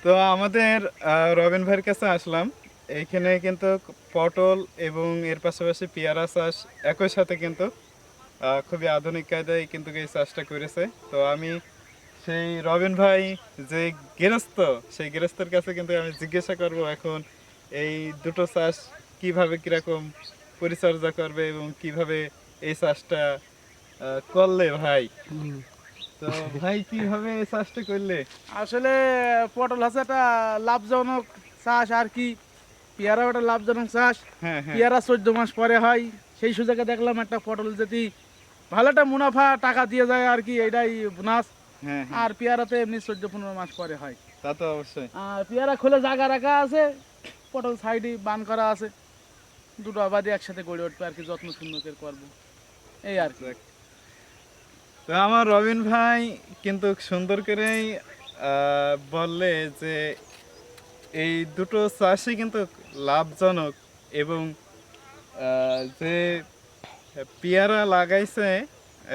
তো আমাদের রবিন ভাইয়ের কাছে আসলাম। এইখানে কিন্তু পটল এবং এর পাশাপাশি পেয়ারা চাষ একই সাথে কিন্তু খুবই আধুনিক কায়দায় কিন্তু এই চাষটা করেছে। তো আমি সেই রবিন ভাই যে গৃহস্থ, সেই গৃহস্থের কাছে কিন্তু আমি জিজ্ঞাসা করব এখন এই দুটো চাষ কিভাবে কিরকম পরিচর্যা করবে এবং কিভাবে এই চাষটা করলে ভাই। তো ভাই কিভাবে এই চাষটা করলে? আসলে পটল হচ্ছে একটা লাভজনক চাষ আর কি। পেয়ারাও একটা লাভজনক চাষ। হ্যাঁ, হ্যাঁ, পেয়ারা 14 মাস পরে হয়। সেই সুযোগে দেখলাম একটা পটল যদি ভালো একটা মুনাফা টাকা দিয়ে যায় আর কি, এটাই বোনাস। হ্যাঁ, হ্যাঁ, আর পেয়ারাতে এমনি 14-15 মাস পরে হয়। তা তো অবশ্যই। আর পেয়ারা খুলে জায়গা রাখা আছে, পটল সাইডে বান করা আছে, দুটো আবাদি একসাথে গড়ে উঠবে আর কি, যত্ন শূন্য করে করবো এই আর কি। যাক। তো আমার রবিন ভাই কিন্তু সুন্দর করেই বললে যে এই দুটো চাষই কিন্তু লাভজনক এবং যে পেয়ারা লাগাইছে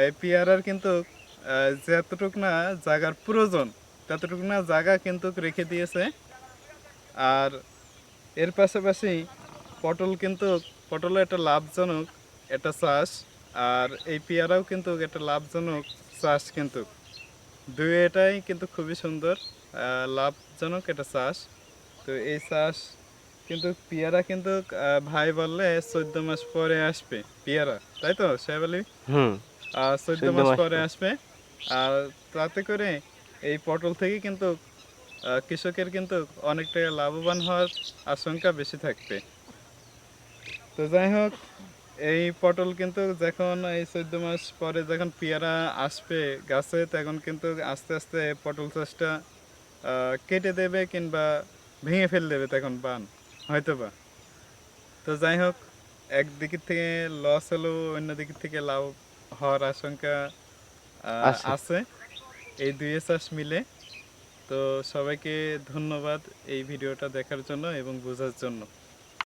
এই পেয়ারার কিন্তু যতটুক না জায়গার প্রয়োজন ততটুক না জায়গা কিন্তু রেখে দিয়েছে। আর এর পাশাপাশি পটল কিন্তু পটল একটা লাভজনক একটা চাষ। আর এই পেয়ারাও কিন্তু একটা লাভজনক চাষ কিন্তু দুইটাই কিন্তু খুবই সুন্দর লাভজনক একটা চাষ। তো এই চাষ কিন্তু পেয়ারা কিন্তু ভাই বললে 14 মাস পরে আসবে পেয়ারা, তাই তো সাহেব আলী? হুম। 14 মাস 14 মাস পরে পর। আসবে। আর তাতে করে এই পটল থেকে কিন্তু কৃষকের কিন্তু অনেকটা লাভবান হওয়ার আশঙ্কা বেশি থাকবে। তো যাই হোক, এই পটল কিন্তু যখন এই 14 মাস পরে যখন পেয়ারা আসবে গাছে তখন কিন্তু আস্তে আস্তে পটল চাষটা কেটে দেবে কিংবা ভেঙে ফেল দেবে তখন বান হয়তো বা। তো যাই হোক, একদিক থেকে লস হলেও অন্য দিক থেকে লাভ হওয়ার আশঙ্কা আছে। আছে এই দুই চাষ মিলে। তো সবাইকে ধন্যবাদ এই ভিডিওটা দেখার জন্য এবং বোঝার জন্য।